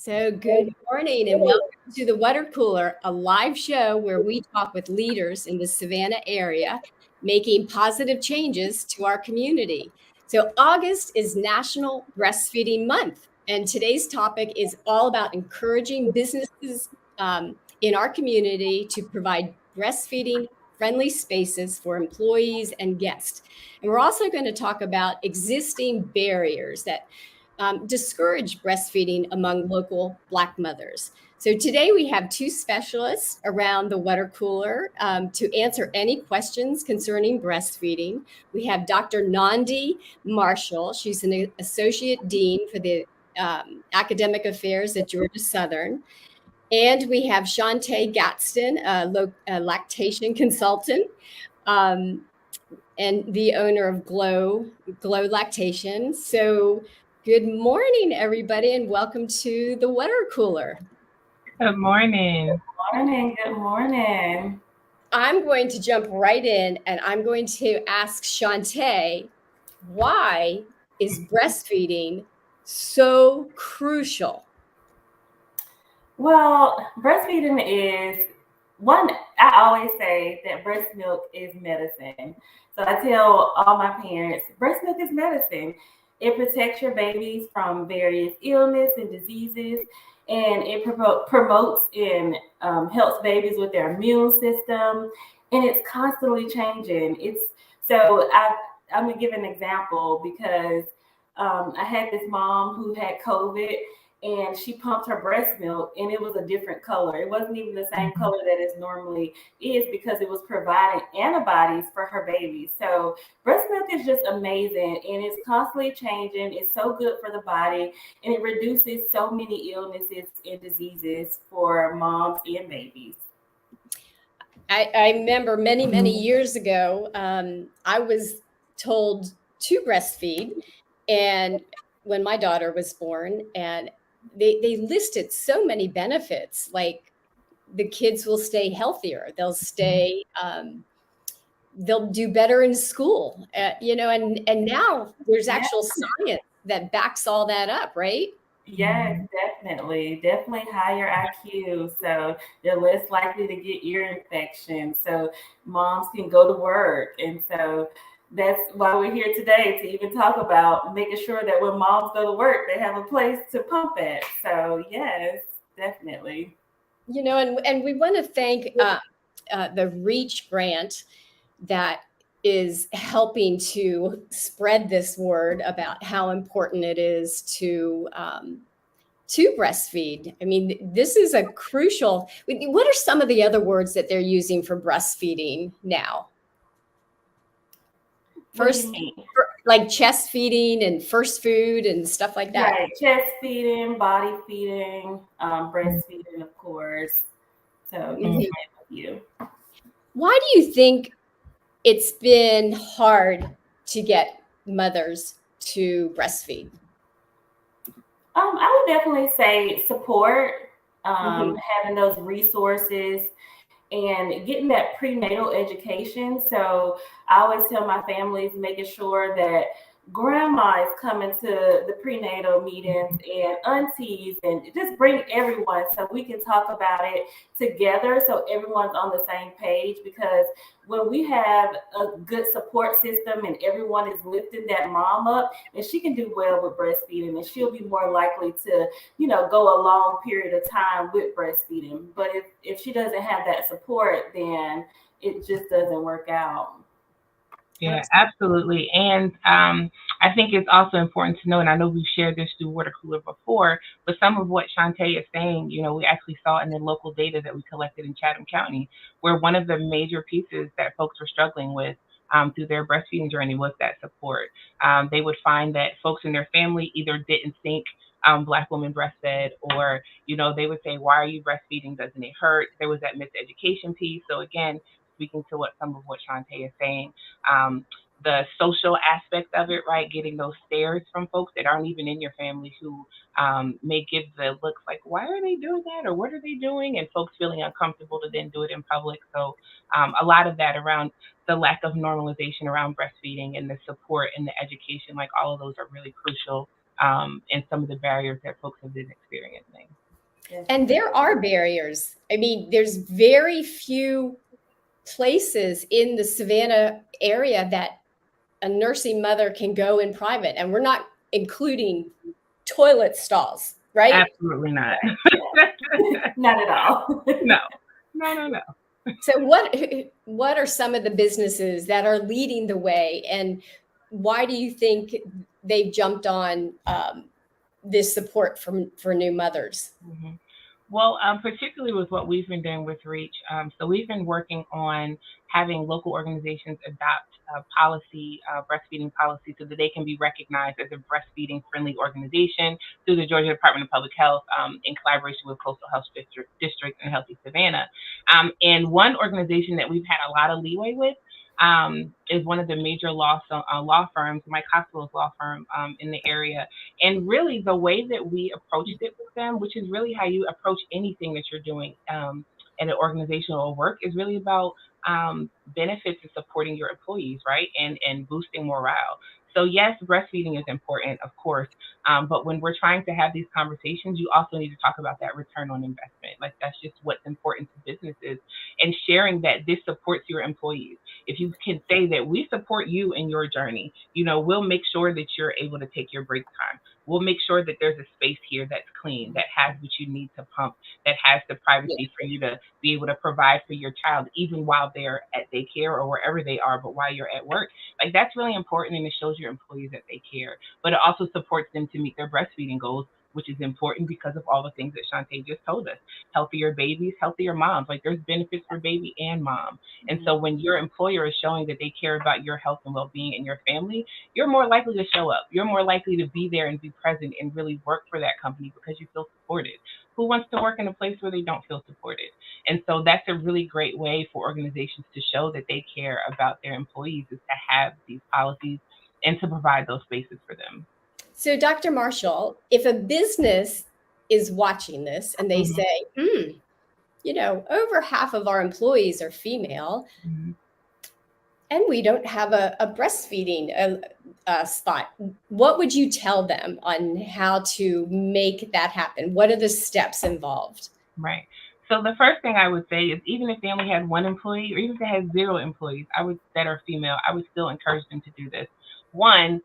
So good morning and welcome to the Water Cooler, a live show where we talk with leaders in the Savannah area, making positive changes to our community. So August is National Breastfeeding Month, and today's topic is all about encouraging businesses in our community to provide breastfeeding-friendly spaces for employees and guests. And we're also going to talk about existing barriers that discourage breastfeeding among local Black mothers. So today we have two specialists around the water cooler to answer any questions concerning breastfeeding. We have Dr. Nandi Marshall. She's an associate dean for the academic affairs at Georgia Southern. And we have Shantae Gadsden, a lactation consultant. And the owner of Glow Lactation. So good morning, everybody, and welcome to the water cooler. Good morning. Good morning. Good morning. I'm going to jump right in and I'm going to ask Shantae, why is breastfeeding so crucial? Well, breastfeeding is one, I always say that breast milk is medicine. So I tell all my parents, breast milk is medicine. It protects your babies from various illness and diseases, and it promotes and helps babies with their immune system, and it's constantly changing. I'm gonna give an example because I had this mom who had COVID and she pumped her breast milk and it was a different color. It wasn't even the same color that it normally is because it was providing antibodies for her baby. So breast milk is just amazing and it's constantly changing. It's so good for the body and it reduces so many illnesses and diseases for moms and babies. I remember many years ago, I was told to breastfeed, and when my daughter was born, and they listed so many benefits, like the kids will stay healthier, they'll do better in school, and now there's actual science that backs all that up, right? Yes, definitely. Definitely higher IQ. So they're less likely to get ear infections. So moms can go to work. And so that's why we're here today to even talk about making sure that when moms go to work, they have a place to pump at. So yes, definitely. And we want to thank the REACH grant that is helping to spread this word about how important it is to breastfeed. I mean, this is a crucial. What are some of the other words that they're using for breastfeeding now? First, like chest feeding and first food and stuff like that. Right, chest feeding, body feeding, breastfeeding, of course. So you. Why do you think it's been hard to get mothers to breastfeed? I would definitely say support, having those resources and getting that prenatal education. So I always tell my families making sure that grandma is coming to the prenatal meetings and aunties and just bring everyone so we can talk about it together so everyone's on the same page, because when we have a good support system and everyone is lifting that mom up, then she can do well with breastfeeding and she'll be more likely to, go a long period of time with breastfeeding. But if she doesn't have that support, then it just doesn't work out. Yeah, absolutely. And I think it's also important to know, and I know we've shared this through Water Cooler before, but some of what Shantae is saying, we actually saw in the local data that we collected in Chatham County, where one of the major pieces that folks were struggling with through their breastfeeding journey was that support. They would find that folks in their family either didn't think Black women breastfed, or, they would say, why are you breastfeeding? Doesn't it hurt? There was that miseducation piece. So again, speaking to some of what Shantae is saying, the social aspect of it, right? Getting those stares from folks that aren't even in your family who may give the looks like, why are they doing that? Or what are they doing? And folks feeling uncomfortable to then do it in public. So a lot of that around the lack of normalization around breastfeeding and the support and the education, like all of those are really crucial in some of the barriers that folks have been experiencing. And there are barriers. I mean, there's very few places in the Savannah area that a nursing mother can go in private, and we're not including toilet stalls, right? Absolutely not. Not at all. No. So what are some of the businesses that are leading the way, and why do you think they've jumped on this support for new mothers? Mm-hmm. Well, particularly with what we've been doing with Reach, so we've been working on having local organizations adopt breastfeeding policy, so that they can be recognized as a breastfeeding-friendly organization through the Georgia Department of Public Health in collaboration with Coastal Health District and Healthy Savannah. And one organization that we've had a lot of leeway with is one of the major law firms, Mike Hospital's law firm in the area. And really, the way that we approached it with them, which is really how you approach anything that you're doing in an organizational work, is really about benefits and supporting your employees, right? And boosting morale. So yes, breastfeeding is important, of course. But when we're trying to have these conversations, you also need to talk about that return on investment. Like, that's just what's important to businesses, and sharing that this supports your employees. If you can say that we support you in your journey, we'll make sure that you're able to take your break time. We'll make sure that there's a space here that's clean, that has what you need to pump, that has the privacy for you to be able to provide for your child, even while they're at daycare or wherever they are, but while you're at work. Like, that's really important, and it shows your employees that they care. But it also supports them to meet their breastfeeding goals, which is important because of all the things that Shantae just told us. Healthier babies, healthier moms. Like, there's benefits for baby and mom. And so when your employer is showing that they care about your health and well-being and your family, you're more likely to show up. You're more likely to be there and be present and really work for that company because you feel supported. Who wants to work in a place where they don't feel supported? And so that's a really great way for organizations to show that they care about their employees, is to have these policies and to provide those spaces for them. So, Dr. Marshall, if a business is watching this and they say, over half of our employees are female, and we don't have a breastfeeding spot, what would you tell them on how to make that happen? What are the steps involved? Right. So the first thing I would say is, even if they only had one employee, or even if they had 0 employees, that are female, I would still encourage them to do this. One,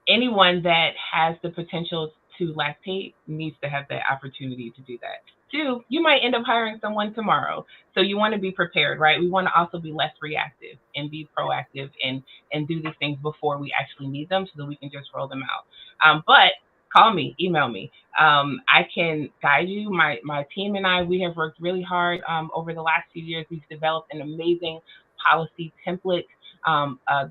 anyone that has the potential to lactate needs to have that opportunity to do that. 2, you might end up hiring someone tomorrow. So you want to be prepared, right? We want to also be less reactive and be proactive and do these things before we actually need them, so that we can just roll them out. But call me, email me. I can guide you. My team and I, we have worked really hard over the last few years. We've developed an amazing policy template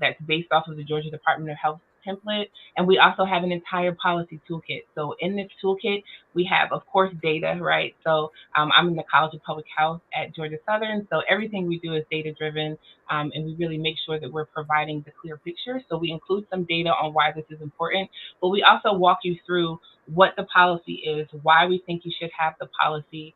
that's based off of the Georgia Department of Health template. And we also have an entire policy toolkit. So in this toolkit, we have, of course, data, right? So I'm in the College of Public Health at Georgia Southern. So everything we do is data driven. And we really make sure that we're providing the clear picture. So we include some data on why this is important, but we also walk you through what the policy is, why we think you should have the policy.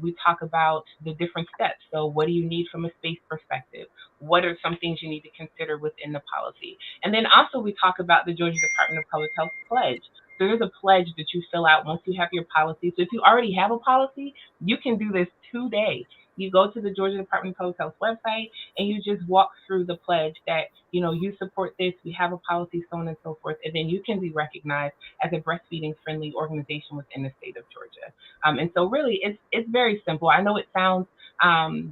We talk about the different steps. So what do you need from a space perspective? What are some things you need to consider within the policy? And then also we talk about the Georgia Department of Public Health pledge. So there's a pledge that you fill out once you have your policy. So if you already have a policy, you can do this today. You go to the Georgia Department of Public Health website and you just walk through the pledge that, you support this, we have a policy, so on and so forth, and then you can be recognized as a breastfeeding-friendly organization within the state of Georgia. And so really, it's very simple. I know it sounds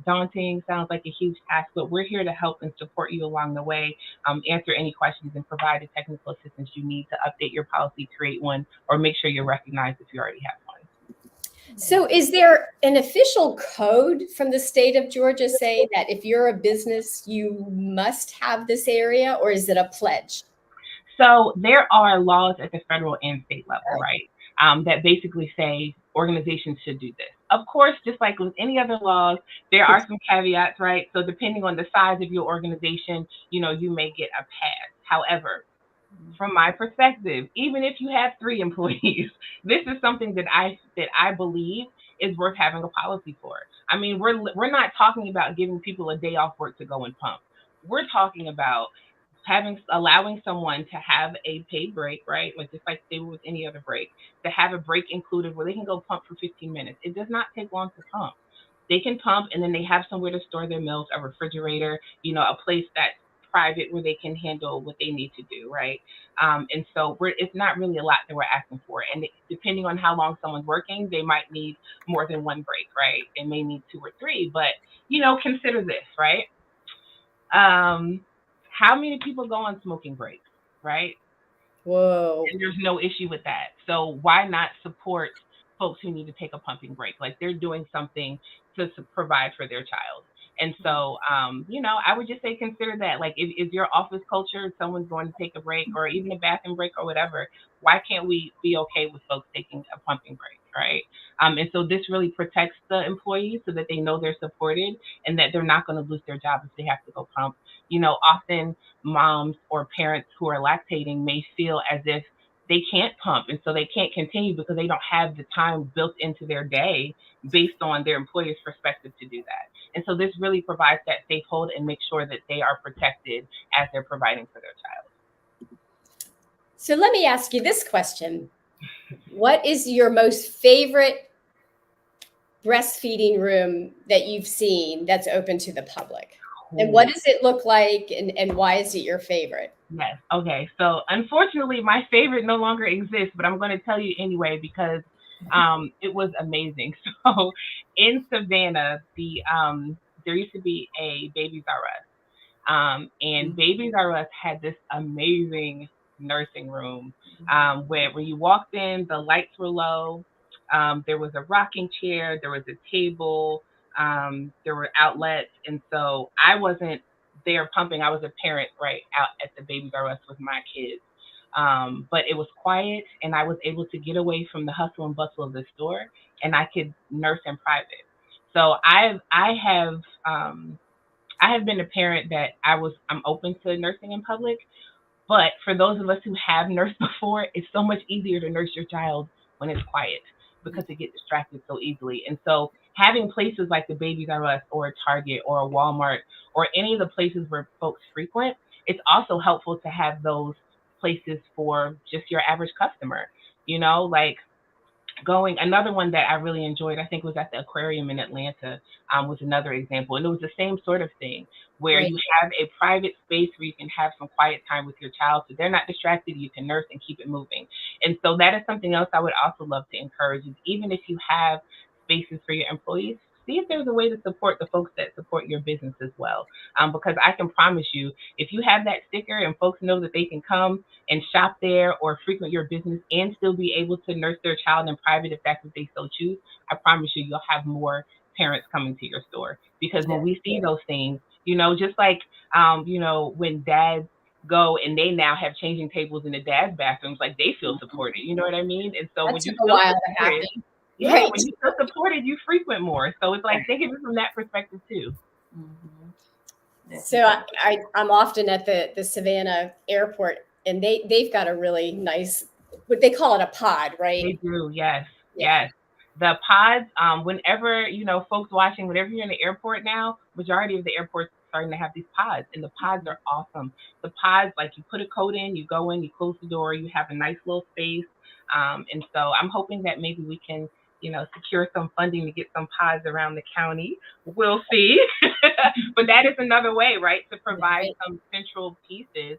daunting, sounds like a huge task, but we're here to help and support you along the way, answer any questions, and provide the technical assistance you need to update your policy, create one, or make sure you're recognized if you already have one. So is there an official code from the state of Georgia saying that if you're a business, you must have this area, or is it a pledge? So there are laws at the federal and state level, right, that basically say organizations should do this. Of course, just like with any other laws, there are some caveats, right? So depending on the size of your organization, you may get a pass. However, from my perspective, even if you have 3 employees, this is something that I believe is worth having a policy for. I mean, we're not talking about giving people a day off work to go and pump. We're talking about allowing someone to have a paid break, right? Like just like they would with any other break, to have a break included where they can go pump for 15 minutes. It does not take long to pump. They can pump and then they have somewhere to store their milk, a refrigerator, a place that's private where they can handle what they need to do, right? And so it's not really a lot that we're asking for. And depending on how long someone's working, they might need more than one break, right? They may need two or three, but consider this, right? How many people go on smoking breaks, right? Whoa. And there's no issue with that. So why not support folks who need to take a pumping break? Like they're doing something to provide for their child. And so, I would just say consider that. Like, if your office culture, if someone's going to take a break or even a bathroom break or whatever, why can't we be okay with folks taking a pumping break, right? And so this really protects the employees so that they know they're supported and that they're not going to lose their job if they have to go pump. Often moms or parents who are lactating may feel as if they can't pump and so they can't continue because they don't have the time built into their day based on their employer's perspective to do that. And so this really provides that safe hold and makes sure that they are protected as they're providing for their child. So let me ask you this question. What is your most favorite breastfeeding room that you've seen that's open to the public? And what does it look like and why is it your favorite? Yes. Okay. So unfortunately, my favorite no longer exists, but I'm going to tell you anyway because it was amazing. So in Savannah, there used to be a Babies R Us, and Babies R Us had this amazing nursing room where when you walked in, the lights were low. There was a rocking chair, there was a table, there were outlets, and so I wasn't there pumping. I was a parent right out at the Babies R Us with my kids. But it was quiet and I was able to get away from the hustle and bustle of the store and I could nurse in private. So I have been a parent that I'm open to nursing in public, but for those of us who have nursed before, it's so much easier to nurse your child when it's quiet because they get distracted so easily. And so having places like the Babies R Us or a Target or a Walmart or any of the places where folks frequent, it's also helpful to have those places for just your average customer. Like another one that I really enjoyed, I think was at the aquarium in Atlanta, was another example. And it was the same sort of thing where Right. you have a private space where you can have some quiet time with your child so they're not distracted, you can nurse and keep it moving. And so that is something else I would also love to encourage is even if you have spaces for your employees, see if there's a way to support the folks that support your business as well. Because I can promise you, if you have that sticker and folks know that they can come and shop there or frequent your business and still be able to nurse their child in private if that's what they so choose, I promise you'll have more parents coming to your store. Because when we see those things, just like, when dads go and they now have changing tables in the dad's bathrooms, like they feel supported. You know what I mean? And so That when took you a feel while to supported, happen. yeah, Right. when you feel supported, you frequent more. So it's like think of it from that perspective too. So I'm often at the Savannah airport, and they've got a really nice, what they call it, a pod, right? They do, yes, Yeah. yes. The pods, whenever, folks watching, whenever you're in the airport now, majority of the airports are starting to have these pods, and the pods are awesome. The pods, like you put a code in, you go in, you close the door, you have a nice little space. And so I'm hoping that maybe we can, secure some funding to get some pods around the county. We'll see. But that is another way, right, to provide Right. some central pieces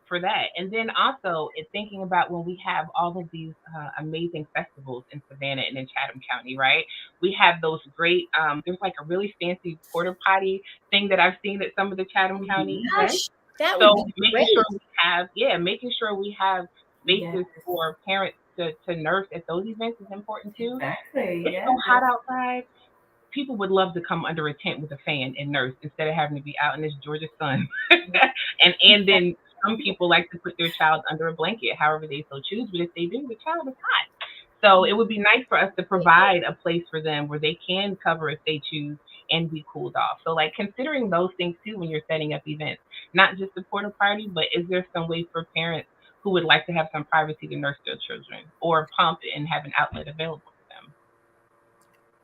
for that. And then also thinking about when we have all of these amazing festivals in Savannah and in Chatham County, right? We have those great, there's like a really fancy porta potty thing that I've seen at some of the Chatham County events. Gosh, that So would be making great. sure making sure we have spaces for parents to nurse at those events is important too. Exactly. It's so hot outside. People would love to come under a tent with a fan and nurse instead of having to be out in this Georgia sun. and then some people like to put their child under a blanket, however they so choose. But if they do, the child is hot. So it would be nice for us to provide a place for them where they can cover if they choose and be cooled off. So like considering those things too when you're setting up events, not just the porta party, but is there some way for parents who would like to have some privacy to nurse their children or pump and have an outlet available to them?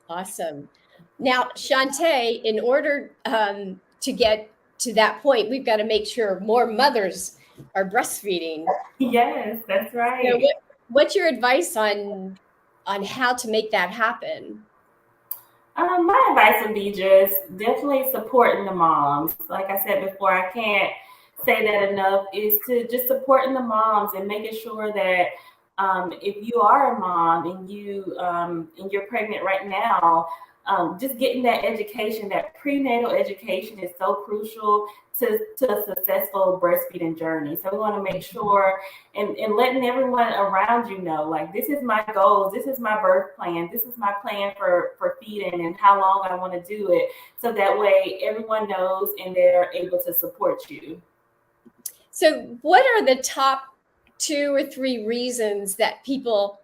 Awesome. Now, Shantae, in order to get to that point, we've got to make sure more mothers are breastfeeding. Yes, that's right. So what's your advice on how to make that happen? My advice would be just definitely supporting the moms. Like I said before, I can't say that enough, is to just supporting the moms and making sure that if you are a mom and you're pregnant right now, just getting that education, that prenatal education is so crucial to a successful breastfeeding journey. So we want to make sure and letting everyone around you know, like, this is my goals, this is my birth plan, this is my plan for feeding and how long I want to do it. So that way everyone knows and they're able to support you. So what are the top 2 or 3 reasons that people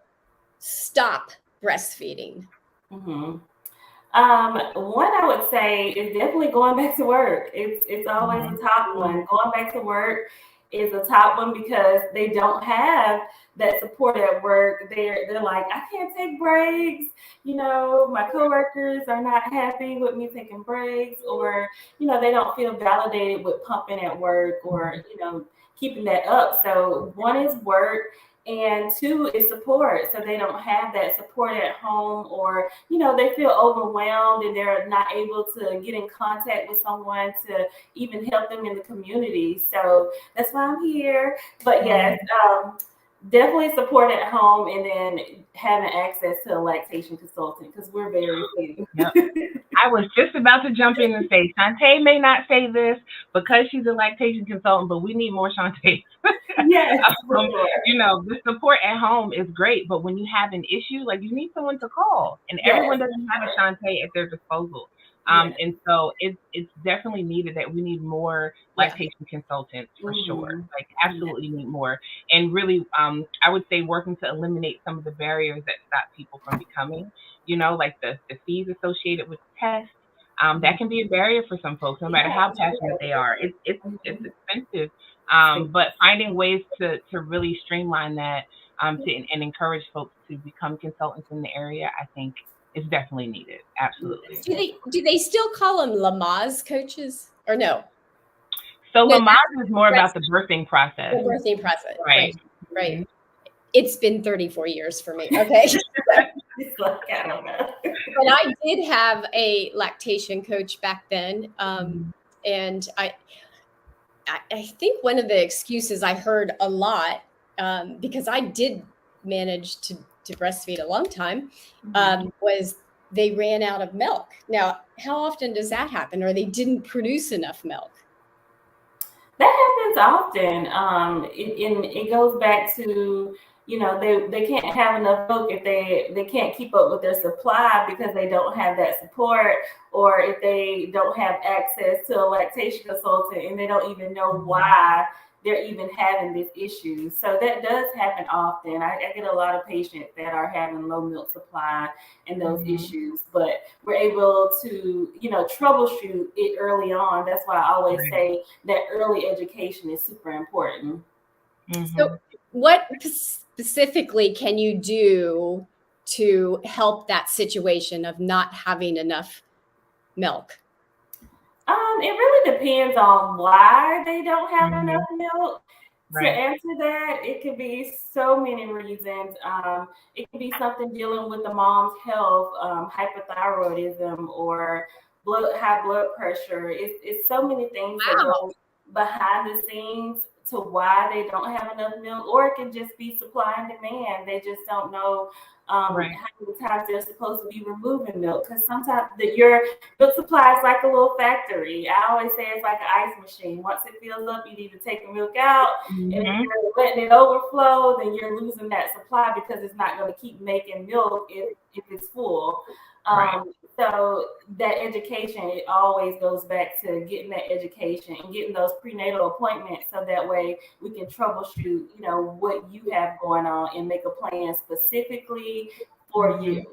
stop breastfeeding? Mm-hmm. One I would say is definitely going back to work. It's always a top one. Going back to work is a top one because they don't have that support at work. They're like, I can't take breaks. You know, my coworkers are not happy with me taking breaks, or, you know, they don't feel validated with pumping at work, or, you know, keeping that up. So one is work. And 2 is support. So they don't have that support at home, or, you know, they feel overwhelmed and they're not able to get in contact with someone to even help them in the community. So that's why I'm here. But yes, definitely support at home, and then having access to a lactation consultant, because we're very few. Yep. I was just about to jump in and say, Shantae may not say this because she's a lactation consultant, but we need more Shantae. Yes, you know, the support at home is great, but when you have an issue, like, you need someone to call, and everyone doesn't have a Shantae at their disposal. And so it's definitely needed that we need more lactation consultants for sure. Like, absolutely need more. And really, I would say working to eliminate some of the barriers that stop people from becoming, you know, like the fees associated with tests. That can be a barrier for some folks, no matter how passionate they are. It's expensive. But finding ways to really streamline that, and encourage folks to become consultants in the area, I think, is definitely needed. Absolutely. Do they still call them Lamaze coaches, or no? So Lamaze is more about the birthing process. The birthing process, right? Mm-hmm. It's been 34 years for me. Okay. It's like, I don't know. But I did have a lactation coach back then, and I think one of the excuses I heard a lot, because I did manage to breastfeed a long time, was they ran out of milk. Now, how often does that happen? Or they didn't produce enough milk? That happens often. It goes back to, you know, they can't have enough milk if they can't keep up with their supply because they don't have that support, or if they don't have access to a lactation consultant and they don't even know why they're even having this issue. So that does happen often. I get a lot of patients that are having low milk supply and those issues, but we're able to, you know, troubleshoot it early on. That's why I always say that early education is super important. So what specifically can you do to help that situation of not having enough milk? It really depends on why they don't have enough milk. To answer that, it could be so many reasons. It could be something dealing with the mom's health, hypothyroidism, or high blood pressure. It's so many things that go behind the scenes to why they don't have enough milk, or it can just be supply and demand. They just don't know how many times they're supposed to be removing milk, because sometimes your milk supply is like a little factory. I always say it's like an ice machine. Once it fills up, you need to take the milk out, and if you're letting it overflow, then you're losing that supply because it's not going to keep making milk if it's full. So that education, it always goes back to getting that education and getting those prenatal appointments, so that way we can troubleshoot, you know, what you have going on and make a plan specifically for you.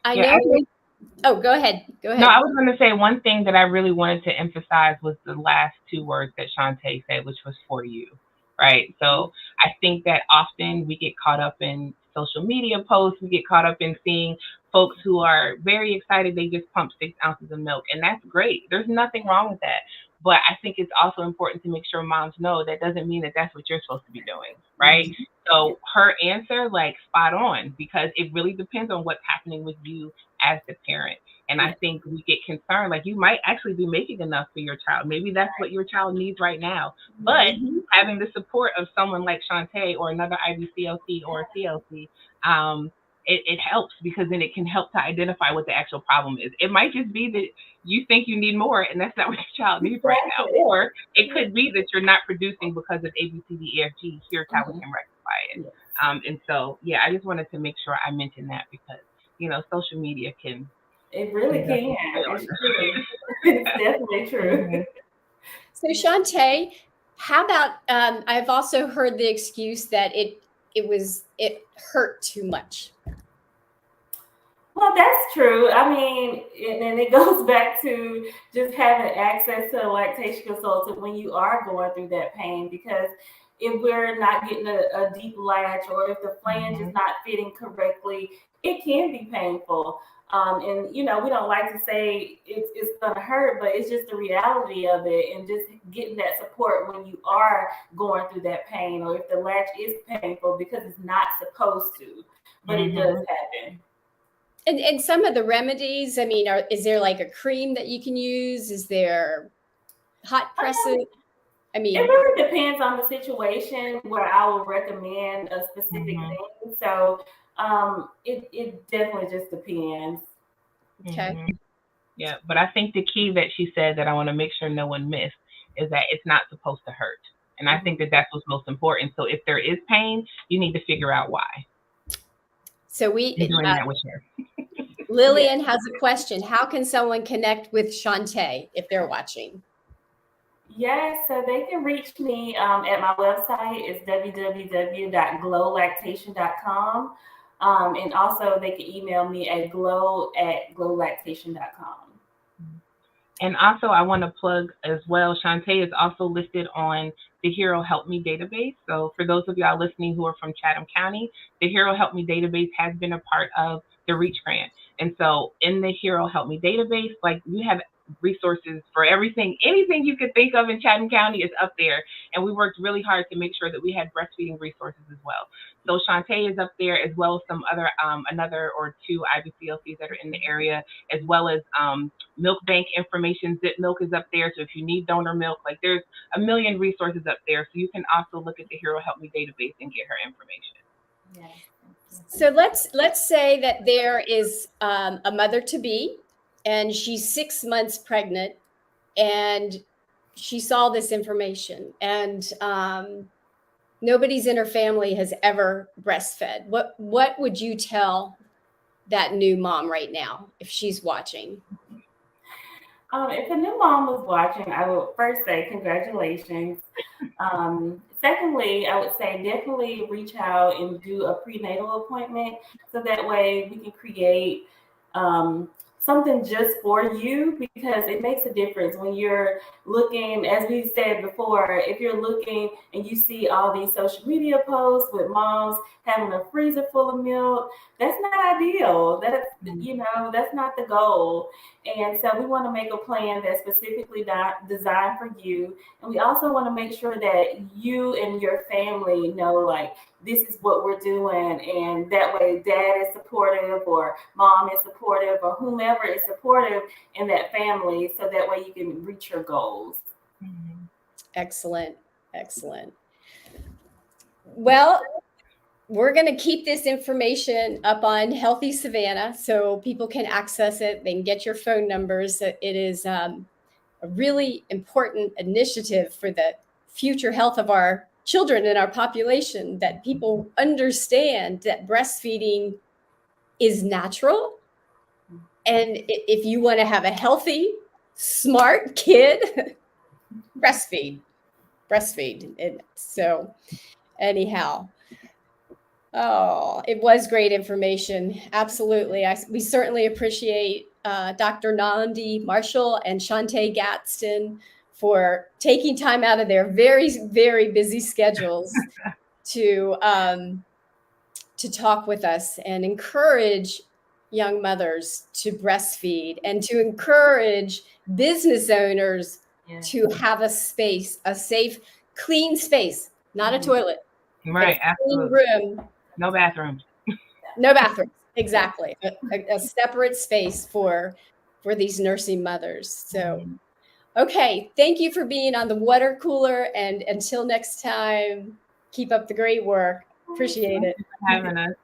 I know. Oh, go ahead. Go ahead. No, I was going to say one thing that I really wanted to emphasize was the last 2 words that Shantae said, which was "for you." Right. So I think that often we get caught up in social media posts, we get caught up in seeing folks who are very excited they just pump 6 ounces of milk, and that's great. There's nothing wrong with that. But I think it's also important to make sure moms know that doesn't mean that that's what you're supposed to be doing, right? So her answer, like, spot on, because it really depends on what's happening with you as the parent. And I think we get concerned, like, you might actually be making enough for your child. Maybe that's what your child needs right now. But having the support of someone like Shantae or another IBCLC or CLC, it helps, because then it can help to identify what the actual problem is. It might just be that you think you need more, and that's not what your child needs right now. Or it could be that you're not producing because of A, B, C, D, E, F, G. Here's how we can rectify it. And so, yeah, I just wanted to make sure I mentioned that, because, social media can. It really can. It's true. It's definitely true. So Shantae, how about, I've also heard the excuse that it hurt too much. Well, that's true. I mean, and it goes back to just having access to a lactation consultant when you are going through that pain, because if we're not getting a deep latch, or if the flange is not fitting correctly, it can be painful. And we don't like to say it's going to hurt, but it's just the reality of it. And just getting that support when you are going through that pain, or if the latch is painful, because it's not supposed to, but it does happen. And some of the remedies, I mean, is there like a cream that you can use? Is there hot presses? I mean, it really depends on the situation where I will recommend a specific thing. So it definitely just depends. Okay. Yeah, but I think the key that she said that I want to make sure no one missed is that it's not supposed to hurt. And I think that that's what's most important. So if there is pain, you need to figure out why. So doing that with her. Lillian has a question. How can someone connect with Shantae if they're watching? Yes, so they can reach me at my website. It's www.glowlactation.com. And also they can email me at glow@glowlactation.com. And also, I want to plug as well, Shantae is also listed on the Hero Help Me database. So for those of y'all listening who are from Chatham County, the Hero Help Me database has been a part of the REACH grant. And so in the Hero Help Me database, like, you have resources for everything. Anything you could think of in Chatham County is up there. And we worked really hard to make sure that we had breastfeeding resources as well. So Shantae is up there, as well as some other, another or two IBCLCs that are in the area, as well as milk bank information. Zip Milk is up there. So if you need donor milk, like, there's a million resources up there. So you can also look at the Hero Help Me database and get her information. Yeah. So let's say that there is a mother-to-be, and she's 6 months pregnant, and she saw this information, and nobody's in her family has ever breastfed. What would you tell that new mom right now if she's watching? If a new mom was watching, I would first say congratulations. Secondly, I would say definitely reach out and do a prenatal appointment, so that way we can create something just for you, because it makes a difference when you're looking, as we said before, if you're looking and you see all these social media posts with moms having a freezer full of milk, that's not ideal. That's, that's not the goal. And so we want to make a plan that's specifically designed for you. And we also want to make sure that you and your family know, like, this is what we're doing. And that way dad is supportive, or mom is supportive, or whomever is supportive in that family, so that way you can reach your goals. Excellent. Excellent. Well, we're going to keep this information up on Healthy Savannah so people can access it. They can get your phone numbers. It is a really important initiative for the future health of our children and our population, that people understand that breastfeeding is natural. And if you want to have a healthy, smart kid, breastfeed. And so anyhow, oh, it was great information. Absolutely. We certainly appreciate Dr. Nandi Marshall and Shantae Gadsden for taking time out of their very, very busy schedules to talk with us and encourage young mothers to breastfeed and to encourage business owners to have a space, a safe, clean space, not a toilet. Right, absolutely. Clean room. No bathrooms. No bathrooms. Exactly. A separate space for these nursing mothers. So, okay. Thank you for being on the water cooler. And until next time, keep up the great work. Appreciate it. Thank you for having us.